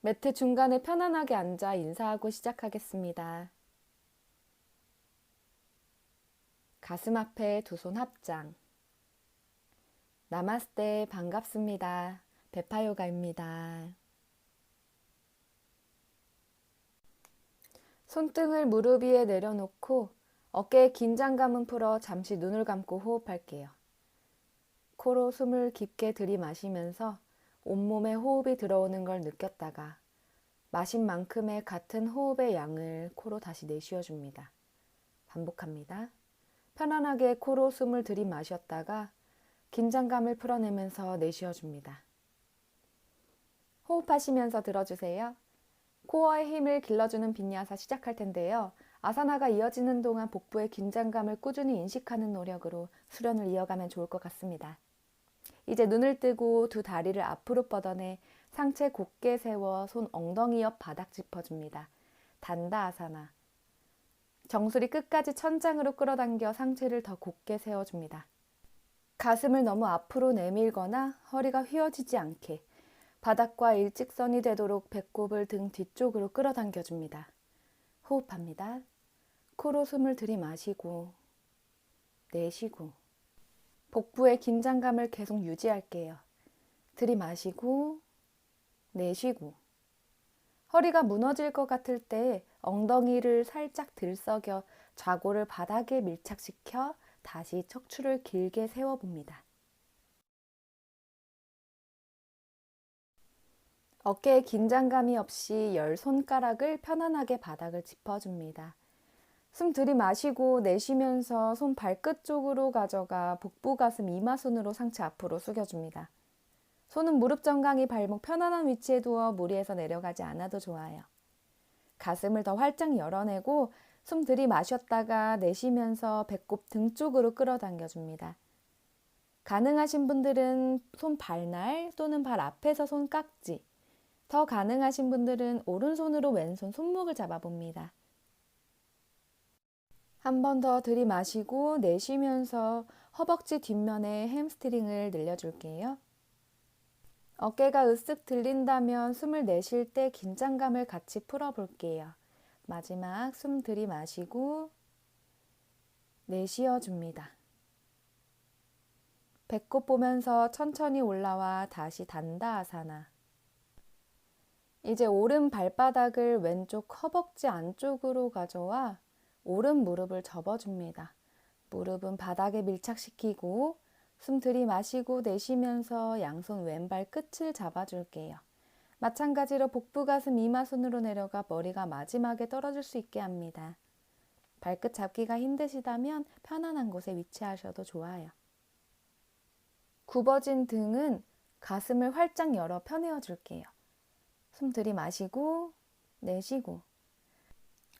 매트 중간에 편안하게 앉아 인사하고 시작하겠습니다. 가슴 앞에 두 손 합장. 나마스테 반갑습니다. 베파요가입니다. 손등을 무릎 위에 내려놓고 어깨의 긴장감은 풀어 잠시 눈을 감고 호흡할게요. 코로 숨을 깊게 들이마시면서 온몸에 호흡이 들어오는 걸 느꼈다가 마신 만큼의 같은 호흡의 양을 코로 다시 내쉬어줍니다. 반복합니다. 편안하게 코로 숨을 들이마셨다가 긴장감을 풀어내면서 내쉬어줍니다. 호흡하시면서 들어주세요. 코어의 힘을 길러주는 빈야사 시작할 텐데요. 아사나가 이어지는 동안 복부의 긴장감을 꾸준히 인식하는 노력으로 수련을 이어가면 좋을 것 같습니다. 이제 눈을 뜨고 두 다리를 앞으로 뻗어내 상체 곧게 세워 손 엉덩이 옆 바닥 짚어줍니다. 단다 아사나. 정수리 끝까지 천장으로 끌어당겨 상체를 더 곧게 세워줍니다. 가슴을 너무 앞으로 내밀거나 허리가 휘어지지 않게 바닥과 일직선이 되도록 배꼽을 등 뒤쪽으로 끌어당겨줍니다. 호흡합니다. 코로 숨을 들이마시고 내쉬고 복부의 긴장감을 계속 유지할게요. 들이마시고 내쉬고 허리가 무너질 것 같을 때 엉덩이를 살짝 들썩여 좌골을 바닥에 밀착시켜 다시 척추를 길게 세워봅니다. 어깨에 긴장감이 없이 10손가락을 편안하게 바닥을 짚어줍니다. 숨 들이마시고 내쉬면서 손 발끝 쪽으로 가져가 복부 가슴 이마순으로 상체 앞으로 숙여줍니다. 손은 무릎 정강이 발목 편안한 위치에 두어 무리해서 내려가지 않아도 좋아요. 가슴을 더 활짝 열어내고 숨 들이마셨다가 내쉬면서 배꼽 등 쪽으로 끌어당겨줍니다. 가능하신 분들은 손 발날 또는 발 앞에서 손 깍지, 더 가능하신 분들은 오른손으로 왼손 손목을 잡아봅니다. 한 번 더 들이마시고 내쉬면서 허벅지 뒷면에 햄스트링을 늘려줄게요. 어깨가 으쓱 들린다면 숨을 내쉴 때 긴장감을 같이 풀어볼게요. 마지막 숨 들이마시고 내쉬어줍니다. 배꼽 보면서 천천히 올라와 다시 단다 아사나. 이제 오른 발바닥을 왼쪽 허벅지 안쪽으로 가져와 오른 무릎을 접어줍니다. 무릎은 바닥에 밀착시키고 숨 들이마시고 내쉬면서 양손 왼발 끝을 잡아줄게요. 마찬가지로 복부 가슴 이마순으로 내려가 머리가 마지막에 떨어질 수 있게 합니다. 발끝 잡기가 힘드시다면 편안한 곳에 위치하셔도 좋아요. 굽어진 등은 가슴을 활짝 열어 펴내어 줄게요. 숨 들이마시고 내쉬고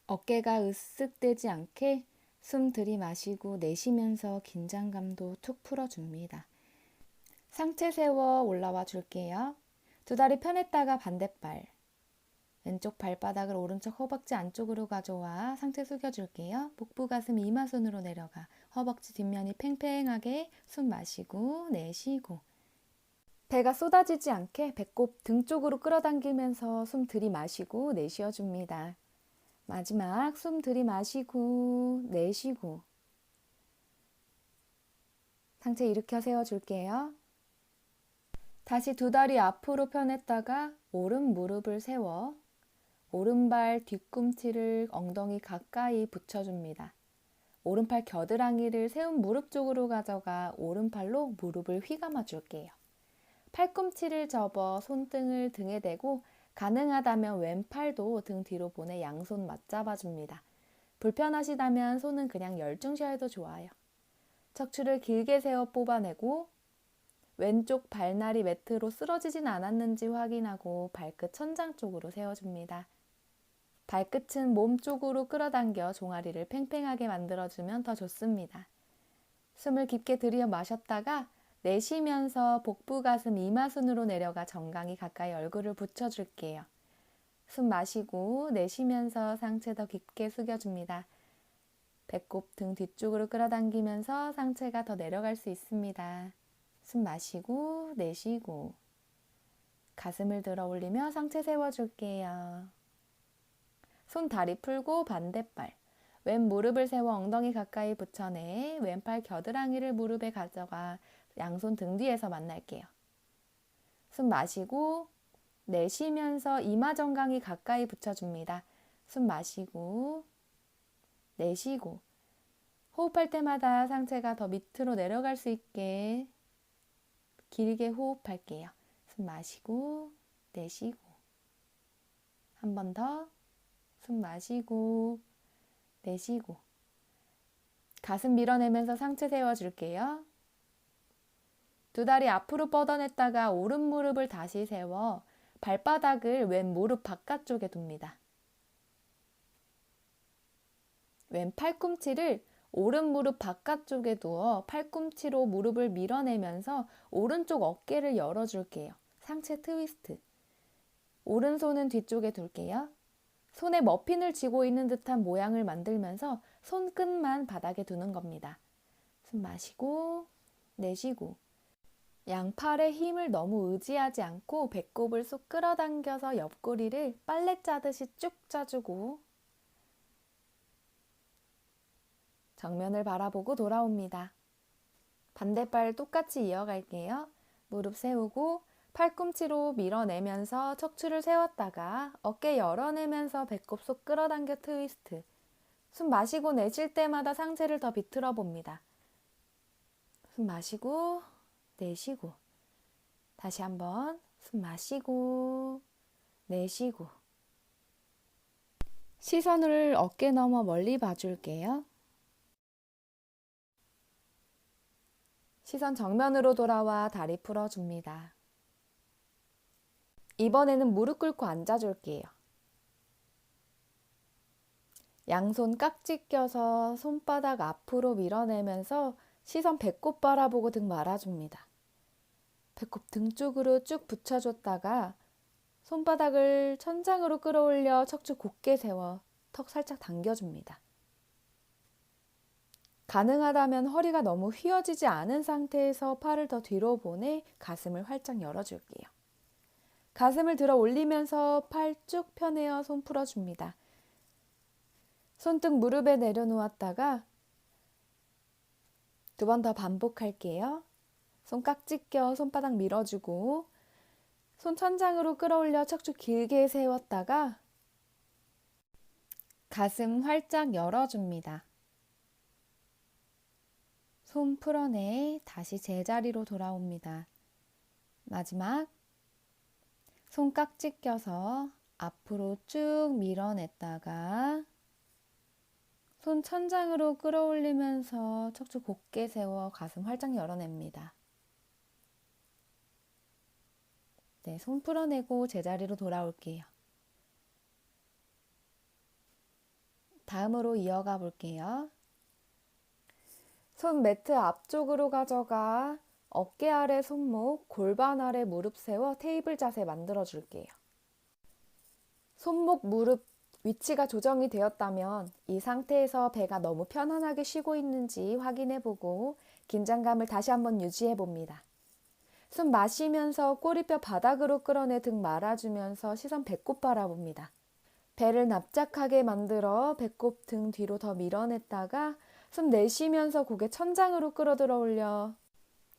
어깨가 으쓱되지 않게 숨 들이마시고 내쉬면서 긴장감도 툭 풀어줍니다. 상체 세워 올라와 줄게요. 두 다리 펴냈다가 반대발. 왼쪽 발바닥을 오른쪽 허벅지 안쪽으로 가져와 상체 숙여줄게요. 복부 가슴 이마순으로 내려가 허벅지 뒷면이 팽팽하게 숨 마시고 내쉬고 배가 쏟아지지 않게 배꼽 등 쪽으로 끌어당기면서 숨 들이마시고 내쉬어줍니다. 마지막 숨 들이마시고 내쉬고 상체 일으켜 세워줄게요. 다시 두 다리 앞으로 펴냈다가 오른 무릎을 세워 오른발 뒤꿈치를 엉덩이 가까이 붙여줍니다. 오른팔 겨드랑이를 세운 무릎 쪽으로 가져가 오른팔로 무릎을 휘감아 줄게요. 팔꿈치를 접어 손등을 등에 대고 가능하다면 왼팔도 등 뒤로 보내 양손 맞잡아줍니다. 불편하시다면 손은 그냥 열중셔도 좋아요. 척추를 길게 세워 뽑아내고 왼쪽 발날이 매트로 쓰러지진 않았는지 확인하고 발끝 천장 쪽으로 세워줍니다. 발끝은 몸 쪽으로 끌어당겨 종아리를 팽팽하게 만들어주면 더 좋습니다. 숨을 깊게 들여 마셨다가 내쉬면서 복부 가슴 이마순으로 내려가 정강이 가까이 얼굴을 붙여줄게요. 숨 마시고 내쉬면서 상체 더 깊게 숙여줍니다. 배꼽 등 뒤쪽으로 끌어당기면서 상체가 더 내려갈 수 있습니다. 숨 마시고 내쉬고 가슴을 들어 올리며 상체 세워줄게요. 손 다리 풀고 반대발. 왼 무릎을 세워 엉덩이 가까이 붙여내 왼팔 겨드랑이를 무릎에 가져가 양손 등 뒤에서 만날게요. 숨 마시고 내쉬면서 이마 정강이 가까이 붙여줍니다. 숨 마시고 내쉬고 호흡할 때마다 상체가 더 밑으로 내려갈 수 있게 길게 호흡할게요. 숨 마시고 내쉬고 한 번 더 숨 마시고 내쉬고 가슴 밀어내면서 상체 세워줄게요. 두 다리 앞으로 뻗어냈다가 오른 무릎을 다시 세워 발바닥을 왼 무릎 바깥쪽에 둡니다. 왼 팔꿈치를 오른 무릎 바깥쪽에 두어 팔꿈치로 무릎을 밀어내면서 오른쪽 어깨를 열어줄게요. 상체 트위스트. 오른손은 뒤쪽에 둘게요. 손에 머핀을 쥐고 있는 듯한 모양을 만들면서 손끝만 바닥에 두는 겁니다. 숨 마시고 내쉬고 양팔에 힘을 너무 의지하지 않고 배꼽을 쏙 끌어당겨서 옆구리를 빨래 짜듯이 쭉 짜주고 정면을 바라보고 돌아옵니다. 반대발 똑같이 이어갈게요. 무릎 세우고 팔꿈치로 밀어내면서 척추를 세웠다가 어깨 열어내면서 배꼽 속 끌어당겨 트위스트. 숨 마시고 내쉴 때마다 상체를 더 비틀어 봅니다. 숨 마시고 내쉬고 다시 한번 숨 마시고 내쉬고 시선을 어깨 너머 멀리 봐줄게요. 시선 정면으로 돌아와 다리 풀어줍니다. 이번에는 무릎 꿇고 앉아줄게요. 양손 깍지 껴서 손바닥 앞으로 밀어내면서 시선 배꼽 바라보고 등 말아줍니다. 배꼽 등 쪽으로 쭉 붙여줬다가 손바닥을 천장으로 끌어올려 척추 곧게 세워 턱 살짝 당겨줍니다. 가능하다면 허리가 너무 휘어지지 않은 상태에서 팔을 더 뒤로 보내 가슴을 활짝 열어줄게요. 가슴을 들어 올리면서 팔 쭉 펴내어 손 풀어줍니다. 손등 무릎에 내려놓았다가 두 번 더 반복할게요. 손 깍지 껴 손바닥 밀어주고 손 천장으로 끌어올려 척추 길게 세웠다가 가슴 활짝 열어줍니다. 손 풀어내 다시 제자리로 돌아옵니다. 마지막 손 깍지 껴서 앞으로 쭉 밀어냈다가 손 천장으로 끌어올리면서 척추 곧게 세워 가슴 활짝 열어냅니다. 네, 손 풀어내고 제자리로 돌아올게요. 다음으로 이어가 볼게요. 손 매트 앞쪽으로 가져가 어깨 아래 손목, 골반 아래 무릎 세워 테이블 자세 만들어 줄게요. 손목, 무릎 위치가 조정이 되었다면 이 상태에서 배가 너무 편안하게 쉬고 있는지 확인해 보고 긴장감을 다시 한번 유지해 봅니다. 숨 마시면서 꼬리뼈 바닥으로 끌어내 등 말아주면서 시선 배꼽 바라봅니다. 배를 납작하게 만들어 배꼽 등 뒤로 더 밀어냈다가 숨 내쉬면서 고개 천장으로 끌어들어 올려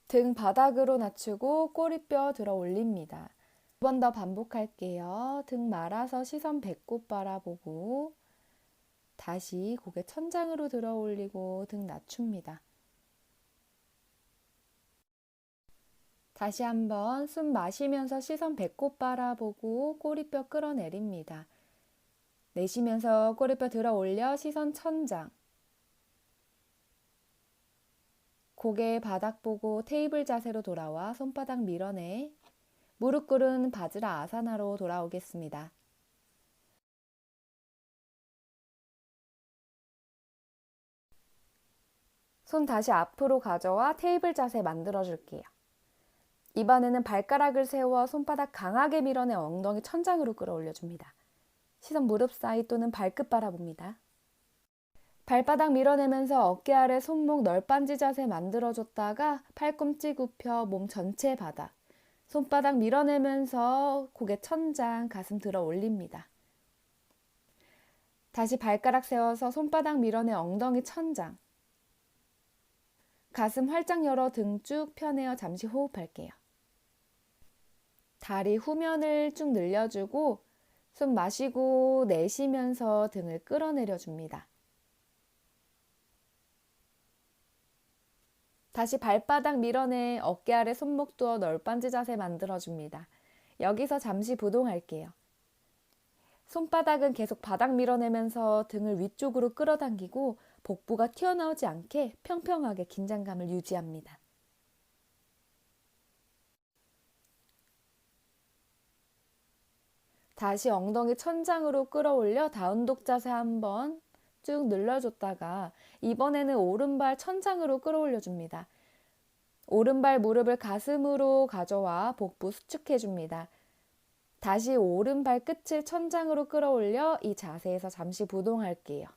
등 바닥으로 낮추고 꼬리뼈 들어 올립니다. 두 번 더 반복할게요. 등 말아서 시선 배꼽 바라보고 다시 고개 천장으로 들어 올리고 등 낮춥니다. 다시 한번 숨 마시면서 시선 배꼽 바라보고 꼬리뼈 끌어내립니다. 내쉬면서 꼬리뼈 들어 올려 시선 천장. 고개 바닥 보고 테이블 자세로 돌아와 손바닥 밀어내 무릎 꿇은 바지라 아사나로 돌아오겠습니다. 손 다시 앞으로 가져와 테이블 자세 만들어 줄게요. 이번에는 발가락을 세워 손바닥 강하게 밀어내 엉덩이 천장으로 끌어올려 줍니다. 시선 무릎 사이 또는 발끝 바라봅니다. 발바닥 밀어내면서 어깨 아래 손목 널빤지 자세 만들어줬다가 팔꿈치 굽혀 몸 전체 바닥, 손바닥 밀어내면서 고개 천장, 가슴 들어 올립니다. 다시 발가락 세워서 손바닥 밀어내 엉덩이 천장. 가슴 활짝 열어 등 쭉 펴내어 잠시 호흡할게요. 다리 후면을 쭉 늘려주고 숨 마시고 내쉬면서 등을 끌어내려줍니다. 다시 발바닥 밀어내 어깨 아래 손목 두어 널빤지 자세 만들어줍니다. 여기서 잠시 부동할게요. 손바닥은 계속 바닥 밀어내면서 등을 위쪽으로 끌어당기고 복부가 튀어나오지 않게 평평하게 긴장감을 유지합니다. 다시 엉덩이 천장으로 끌어올려 다운독 자세 한번 쭉 늘려줬다가 이번에는 오른발 천장으로 끌어올려줍니다. 오른발 무릎을 가슴으로 가져와 복부 수축해줍니다. 다시 오른발 끝을 천장으로 끌어올려 이 자세에서 잠시 부동할게요.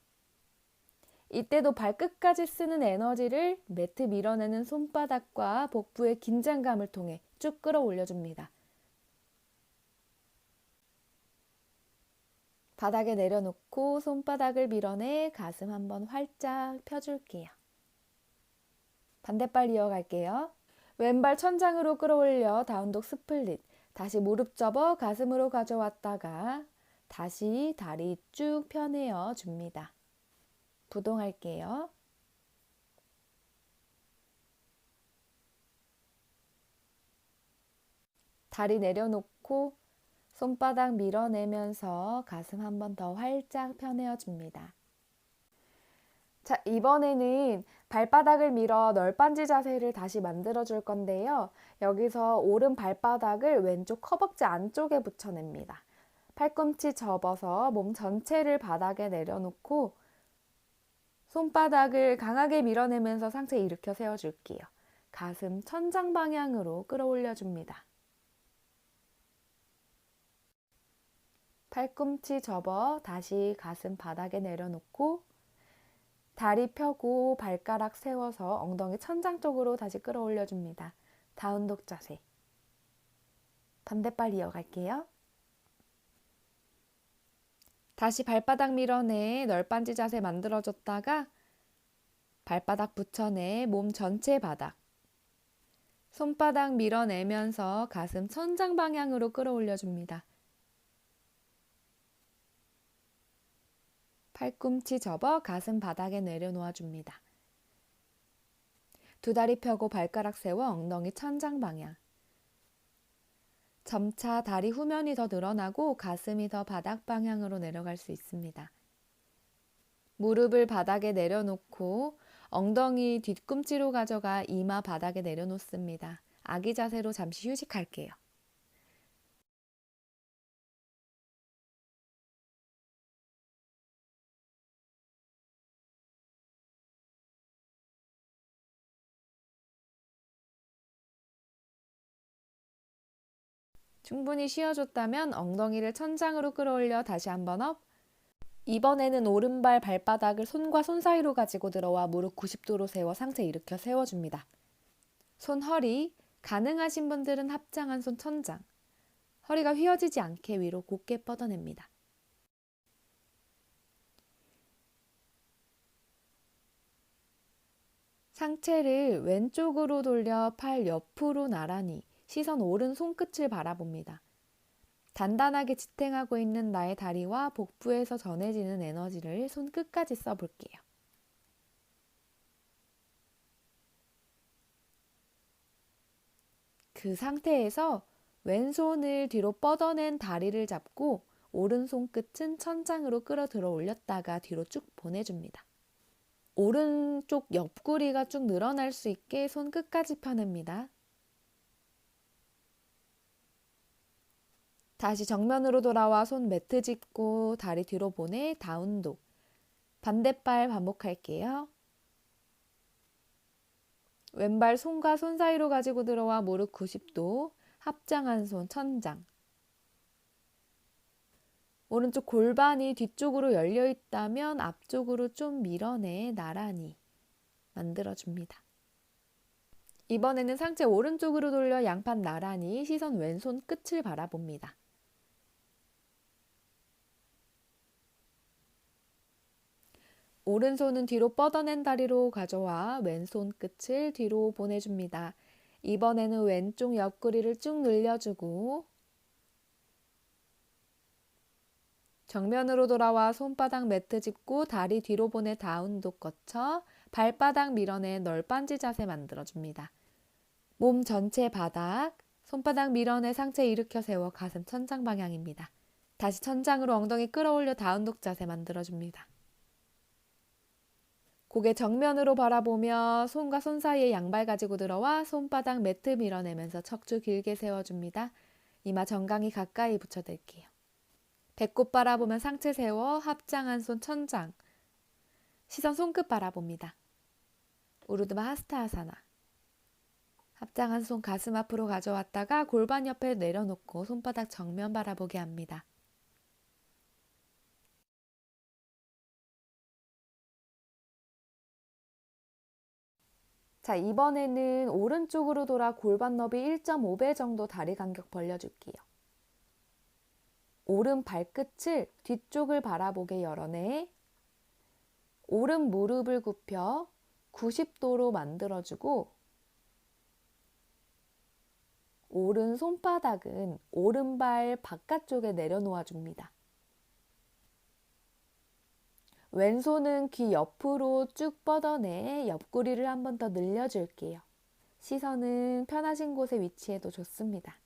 이때도 발끝까지 쓰는 에너지를 매트 밀어내는 손바닥과 복부의 긴장감을 통해 쭉 끌어올려줍니다. 바닥에 내려놓고 손바닥을 밀어내 가슴 한번 활짝 펴줄게요. 반대발 이어갈게요. 왼발 천장으로 끌어올려 다운독 스플릿. 다시 무릎 접어 가슴으로 가져왔다가 다시 다리 쭉 펴내어 줍니다. 부동할게요. 다리 내려놓고 손바닥 밀어내면서 가슴 한 번 더 활짝 펴내어 줍니다. 자, 이번에는 발바닥을 밀어 널빤지 자세를 다시 만들어 줄 건데요. 여기서 오른 발바닥을 왼쪽 허벅지 안쪽에 붙여냅니다. 팔꿈치 접어서 몸 전체를 바닥에 내려놓고 손바닥을 강하게 밀어내면서 상체 일으켜 세워줄게요. 가슴 천장 방향으로 끌어올려 줍니다. 팔꿈치 접어 다시 가슴 바닥에 내려놓고 다리 펴고 발가락 세워서 엉덩이 천장 쪽으로 다시 끌어올려 줍니다. 다운독 자세. 반대발 이어갈게요. 다시 발바닥 밀어내 널빤지 자세 만들어줬다가 발바닥 붙여내 몸 전체 바닥. 손바닥 밀어내면서 가슴 천장 방향으로 끌어올려 줍니다. 팔꿈치 접어 가슴 바닥에 내려놓아 줍니다. 두 다리 펴고 발가락 세워 엉덩이 천장 방향. 점차 다리 후면이 더 늘어나고 가슴이 더 바닥 방향으로 내려갈 수 있습니다. 무릎을 바닥에 내려놓고 엉덩이 뒤꿈치로 가져가 이마 바닥에 내려놓습니다. 아기 자세로 잠시 휴식할게요. 충분히 쉬어줬다면 엉덩이를 천장으로 끌어올려 다시 한번 업. 이번에는 오른발 발바닥을 손과 손 사이로 가지고 들어와 무릎 90도로 세워 상체 일으켜 세워줍니다. 손 허리, 가능하신 분들은 합장한 손 천장. 허리가 휘어지지 않게 위로 곧게 뻗어냅니다. 상체를 왼쪽으로 돌려 팔 옆으로 나란히 시선 오른 손끝을 바라봅니다. 단단하게 지탱하고 있는 나의 다리와 복부에서 전해지는 에너지를 손끝까지 써볼게요. 그 상태에서 왼손을 뒤로 뻗어낸 다리를 잡고 오른손 끝은 천장으로 끌어 들어 올렸다가 뒤로 쭉 보내줍니다. 오른쪽 옆구리가 쭉 늘어날 수 있게 손 끝까지 펴냅니다. 다시 정면으로 돌아와 손 매트 짚고 다리 뒤로 보내 다운독. 반대발 반복할게요. 왼발 손과 손 사이로 가지고 들어와 무릎 90도, 합장한 손 천장. 오른쪽 골반이 뒤쪽으로 열려 있다면 앞쪽으로 좀 밀어내 나란히 만들어줍니다. 이번에는 상체 오른쪽으로 돌려 양팔 나란히 시선 왼손 끝을 바라봅니다. 오른손은 뒤로 뻗어낸 다리로 가져와 왼손 끝을 뒤로 보내줍니다. 이번에는 왼쪽 옆구리를 쭉 늘려주고 정면으로 돌아와 손바닥 매트 짚고 다리 뒤로 보내 다운독 거쳐 발바닥 밀어내 널빤지 자세 만들어줍니다. 몸 전체 바닥, 손바닥 밀어내 상체 일으켜 세워 가슴 천장 방향입니다. 다시 천장으로 엉덩이 끌어올려 다운독 자세 만들어줍니다. 고개 정면으로 바라보며 손과 손 사이에 양발 가지고 들어와 손바닥 매트 밀어내면서 척추 길게 세워줍니다. 이마 정강이 가까이 붙여댈게요. 배꼽 바라보면 상체 세워 합장한 손 천장. 시선 손끝 바라봅니다. 우르드마 하스타하사나. 합장한 손 가슴 앞으로 가져왔다가 골반 옆에 내려놓고 손바닥 정면 바라보게 합니다. 자, 이번에는 오른쪽으로 돌아 골반 너비 1.5배 정도 다리 간격 벌려줄게요. 오른 발끝을 뒤쪽을 바라보게 열어내 오른 무릎을 굽혀 90도로 만들어주고 오른 손바닥은 오른발 바깥쪽에 내려놓아 줍니다. 왼손은 귀 옆으로 쭉 뻗어내 옆구리를 한 번 더 늘려줄게요. 시선은 편하신 곳에 위치해도 좋습니다.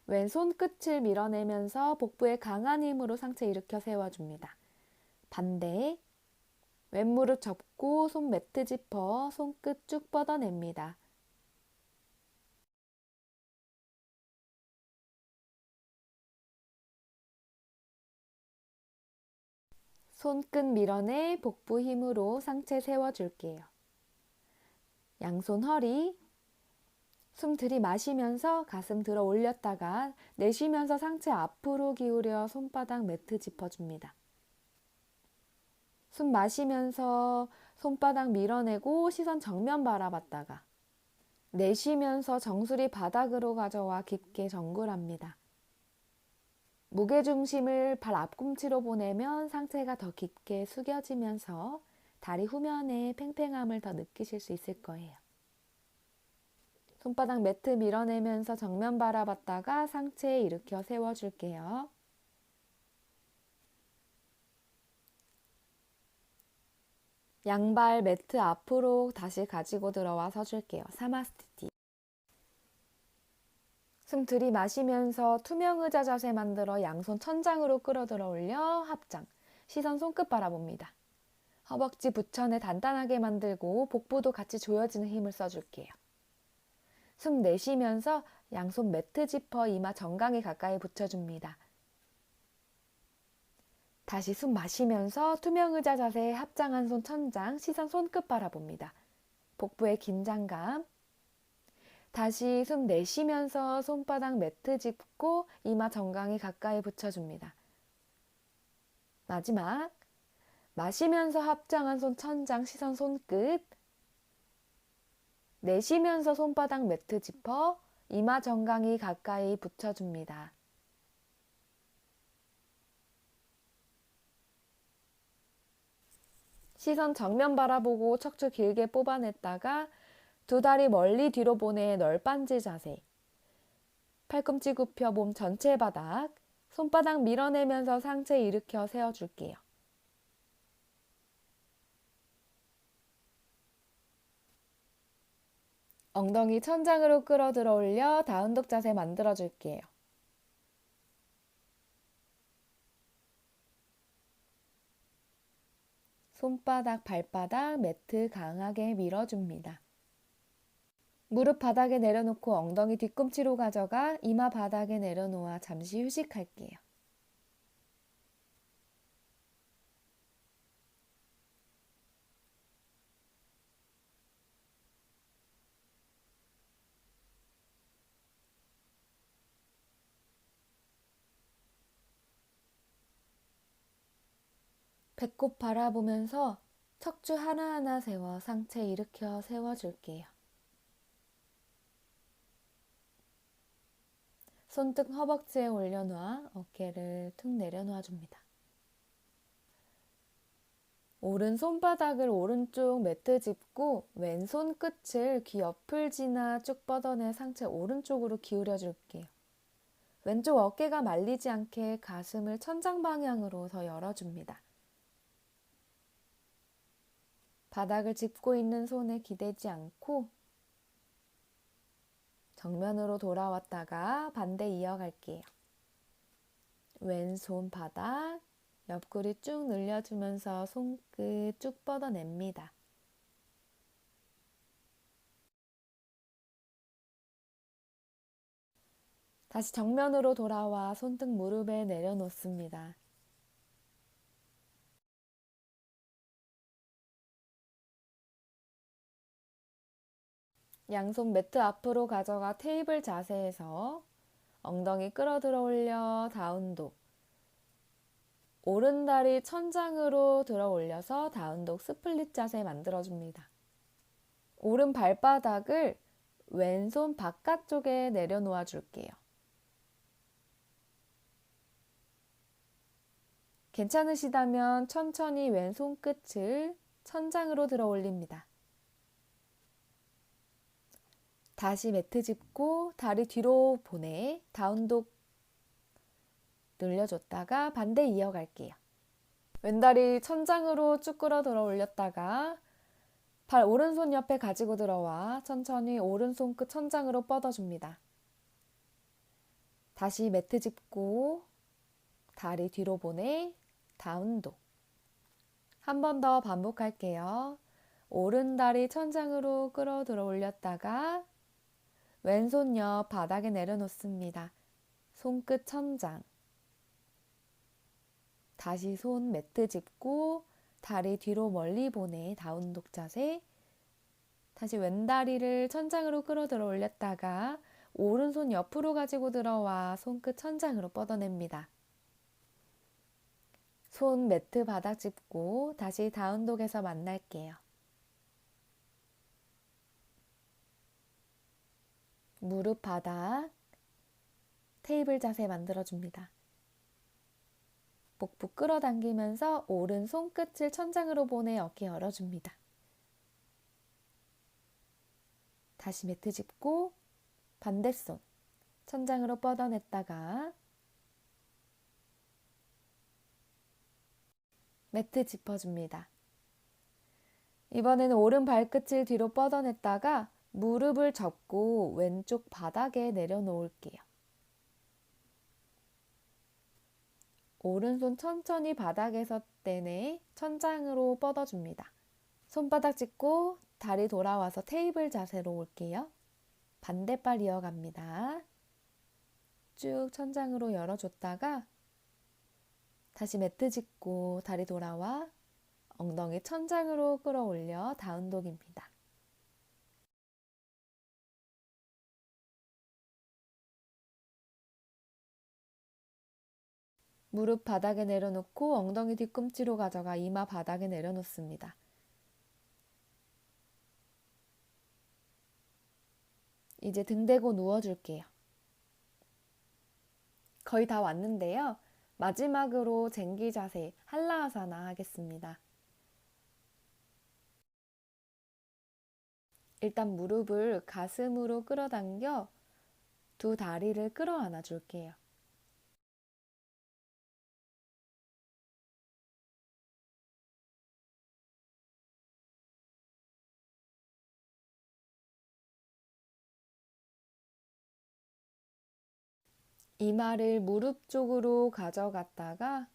왼손 끝을 밀어내면서 복부에 강한 힘으로 상체 일으켜 세워줍니다. 반대, 왼무릎 접고 손 매트 짚어 손끝 쭉 뻗어냅니다. 손끝 밀어내 복부 힘으로 상체 세워줄게요. 양손 허리, 숨 들이마시면서 가슴 들어 올렸다가 내쉬면서 상체 앞으로 기울여 손바닥 매트 짚어줍니다. 숨 마시면서 손바닥 밀어내고 시선 정면 바라봤다가 내쉬면서 정수리 바닥으로 가져와 깊게 정굴합니다. 무게중심을 발 앞꿈치로 보내면 상체가 더 깊게 숙여지면서 다리 후면의 팽팽함을 더 느끼실 수 있을 거예요. 손바닥 매트 밀어내면서 정면 바라봤다가 상체 일으켜 세워줄게요. 양발 매트 앞으로 다시 가지고 들어와 서줄게요. 사마스티티. 숨 들이마시면서 투명 의자 자세 만들어 양손 천장으로 끌어들어 올려 합장. 시선 손끝 바라봅니다. 허벅지 붙여내 단단하게 만들고 복부도 같이 조여지는 힘을 써줄게요. 숨 내쉬면서 양손 매트 짚어 이마 정강이 가까이 붙여줍니다. 다시 숨 마시면서 투명 의자 자세 합장한 손 천장, 시선 손끝 바라봅니다. 복부의 긴장감. 다시 숨 내쉬면서 손바닥 매트 짚고 이마 정강이 가까이 붙여줍니다. 마지막. 마시면서 합장한 손 천장, 시선 손끝. 내쉬면서 손바닥 매트 짚어 이마 정강이 가까이 붙여줍니다. 시선 정면 바라보고 척추 길게 뽑아냈다가 두 다리 멀리 뒤로 보내 널빤지 자세. 팔꿈치 굽혀 몸 전체 바닥. 손바닥 밀어내면서 상체 일으켜 세워줄게요. 엉덩이 천장으로 끌어들어 올려 다운독 자세 만들어줄게요. 손바닥, 발바닥, 매트 강하게 밀어줍니다. 무릎 바닥에 내려놓고 엉덩이 뒤꿈치로 가져가 이마 바닥에 내려놓아 잠시 휴식할게요. 배꼽 바라보면서 척추 하나하나 세워 상체 일으켜 세워줄게요. 손등 허벅지에 올려놓아 어깨를 툭 내려놓아 줍니다. 오른 손바닥을 오른쪽 매트 짚고 왼손 끝을 귀 옆을 지나 쭉 뻗어내 상체 오른쪽으로 기울여 줄게요. 왼쪽 어깨가 말리지 않게 가슴을 천장 방향으로 더 열어줍니다. 바닥을 짚고 있는 손에 기대지 않고 정면으로 돌아왔다가 반대 이어갈게요. 왼손 바닥, 옆구리 쭉 늘려주면서 손끝 쭉 뻗어냅니다. 다시 정면으로 돌아와 손등 무릎에 내려놓습니다. 양손 매트 앞으로 가져가 테이블 자세에서 엉덩이 끌어들어 올려 다운독. 오른다리 천장으로 들어 올려서 다운독 스플릿 자세 만들어줍니다. 오른 발바닥을 왼손 바깥쪽에 내려놓아 줄게요. 괜찮으시다면 천천히 왼손 끝을 천장으로 들어 올립니다. 다시 매트 짚고 다리 뒤로 보내 다운독 늘려줬다가 반대 이어갈게요. 왼다리 천장으로 쭉 끌어 들어 올렸다가 발 오른손 옆에 가지고 들어와 천천히 오른손 끝 천장으로 뻗어줍니다. 다시 매트 짚고 다리 뒤로 보내 다운독. 한 번 더 반복할게요. 오른 다리 천장으로 끌어 들어 올렸다가 왼손 옆 바닥에 내려놓습니다. 손끝 천장. 다시 손 매트 짚고 다리 뒤로 멀리 보내 다운독 자세. 다시 왼다리를 천장으로 끌어 들어 올렸다가 오른손 옆으로 가지고 들어와 손끝 천장으로 뻗어냅니다. 손 매트 바닥 짚고 다시 다운독에서 만날게요. 무릎 바닥, 테이블 자세 만들어줍니다. 복부 끌어당기면서 오른 손끝을 천장으로 보내 어깨 열어줍니다. 다시 매트 짚고 반대손 천장으로 뻗어냈다가 매트 짚어줍니다. 이번에는 오른 발끝을 뒤로 뻗어냈다가 무릎을 접고 왼쪽 바닥에 내려놓을게요. 오른손 천천히 바닥에서 떼내 천장으로 뻗어줍니다. 손바닥 짚고 다리 돌아와서 테이블 자세로 올게요. 반대발 이어갑니다. 쭉 천장으로 열어줬다가 다시 매트 짚고 다리 돌아와 엉덩이 천장으로 끌어올려 다운독입니다. 무릎 바닥에 내려놓고 엉덩이 뒤꿈치로 가져가 이마 바닥에 내려놓습니다. 이제 등 대고 누워줄게요. 거의 다 왔는데요. 마지막으로 쟁기 자세 할라아사나 하겠습니다. 일단 무릎을 가슴으로 끌어당겨 두 다리를 끌어안아 줄게요. 이마를 무릎 쪽으로 가져갔다가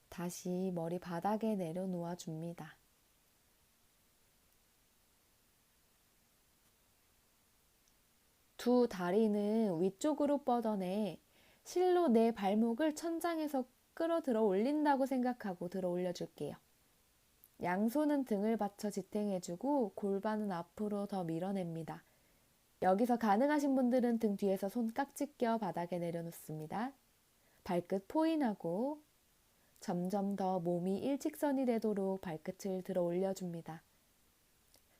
다시 머리 바닥에 내려놓아 줍니다. 두 다리는 위쪽으로 뻗어내 실로 내 발목을 천장에서 끌어들어 올린다고 생각하고 들어 올려줄게요. 양손은 등을 받쳐 지탱해주고 골반은 앞으로 더 밀어냅니다. 여기서 가능하신 분들은 등 뒤에서 손 깍지 껴 바닥에 내려놓습니다. 발끝 포인하고 점점 더 몸이 일직선이 되도록 발끝을 들어 올려줍니다.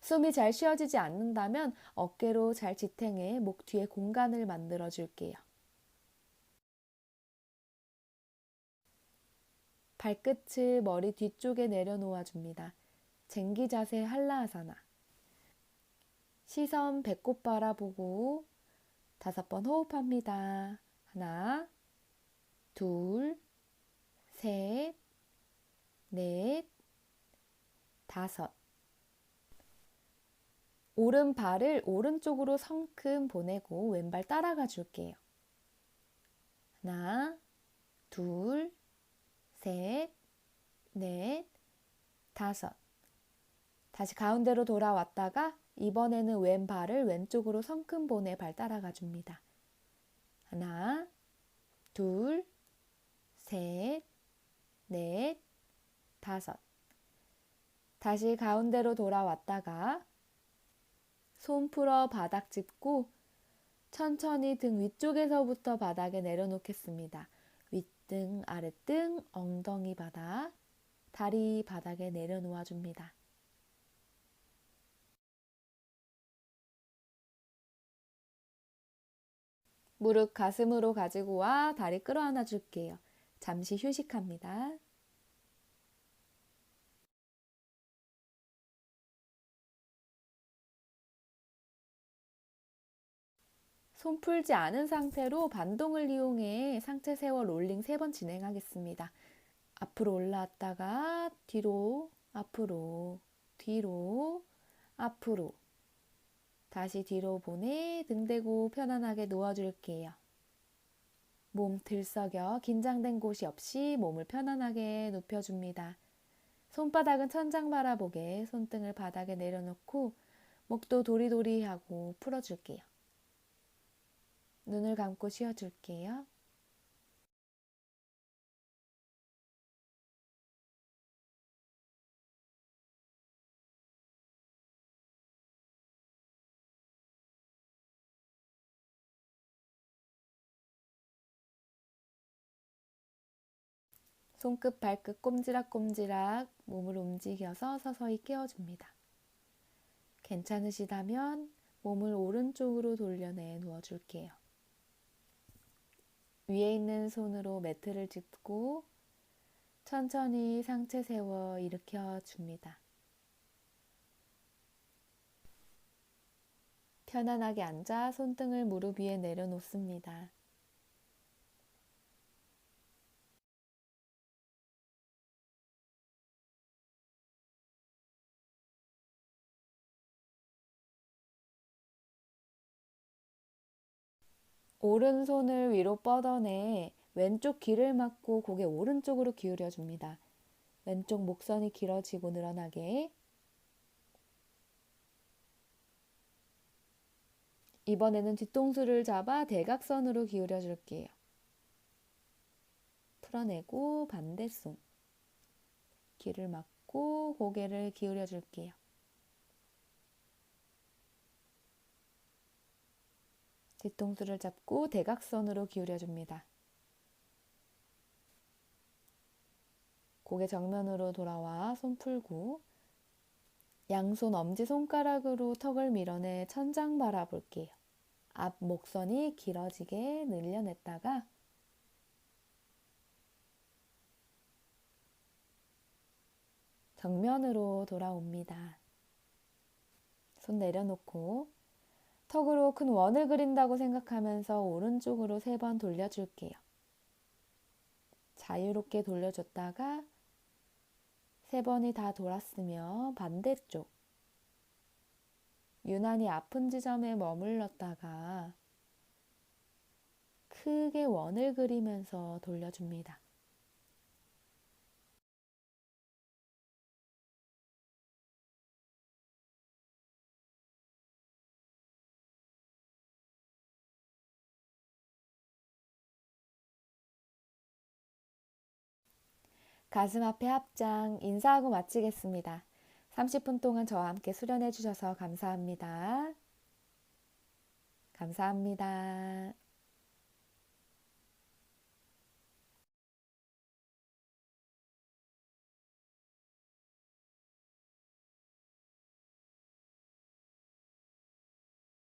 숨이 잘 쉬어지지 않는다면 어깨로 잘 지탱해 목 뒤에 공간을 만들어 줄게요. 발끝을 머리 뒤쪽에 내려놓아 줍니다. 쟁기 자세 한라아사나. 시선 배꼽 바라보고 5번 호흡합니다. 하나, 둘, 셋, 넷, 5. 오른발을 오른쪽으로 성큼 보내고 왼발 따라가 줄게요. 하나, 둘, 셋, 넷, 5. 다시 가운데로 돌아왔다가 이번에는 왼발을 왼쪽으로 성큼 보내 발 따라가 줍니다. 하나, 둘, 셋, 넷, 5. 다시 가운데로 돌아왔다가 손 풀어 바닥 짚고 천천히 등 위쪽에서부터 바닥에 내려놓겠습니다. 윗등, 아랫등, 엉덩이 바닥, 다리 바닥에 내려놓아 줍니다. 무릎 가슴으로 가지고 와 다리 끌어안아 줄게요. 잠시 휴식합니다. 손 풀지 않은 상태로 반동을 이용해 상체 세워 롤링 3번 진행하겠습니다. 앞으로 올라왔다가 뒤로, 앞으로, 뒤로, 앞으로. 다시 뒤로 보내 등 대고 편안하게 누워줄게요. 몸 들썩여 긴장된 곳이 없이 몸을 편안하게 눕혀줍니다. 손바닥은 천장 바라보게 손등을 바닥에 내려놓고 목도 도리도리하고 풀어줄게요. 눈을 감고 쉬어줄게요. 손끝 발끝 꼼지락꼼지락 몸을 움직여서 서서히 깨워줍니다. 괜찮으시다면 몸을 오른쪽으로 돌려내 누워줄게요. 위에 있는 손으로 매트를 짚고 천천히 상체 세워 일으켜 줍니다. 편안하게 앉아 손등을 무릎 위에 내려놓습니다. 오른손을 위로 뻗어내 왼쪽 귀를 막고 고개 오른쪽으로 기울여 줍니다. 왼쪽 목선이 길어지고 늘어나게. 이번에는 뒤통수를 잡아 대각선으로 기울여 줄게요. 풀어내고 반대손. 귀를 막고 고개를 기울여 줄게요. 뒤통수를 잡고 대각선으로 기울여 줍니다. 고개 정면으로 돌아와 손 풀고 양손 엄지손가락으로 턱을 밀어내 천장 바라볼게요. 앞 목선이 길어지게 늘려냈다가 정면으로 돌아옵니다. 손 내려놓고 턱으로 큰 원을 그린다고 생각하면서 오른쪽으로 3번 돌려줄게요. 자유롭게 돌려줬다가 3번이 다 돌았으며 반대쪽 유난히 아픈 지점에 머물렀다가 크게 원을 그리면서 돌려줍니다. 가슴 앞에 합장 인사하고 마치겠습니다. 30분 동안 저와 함께 수련해 주셔서 감사합니다. 감사합니다.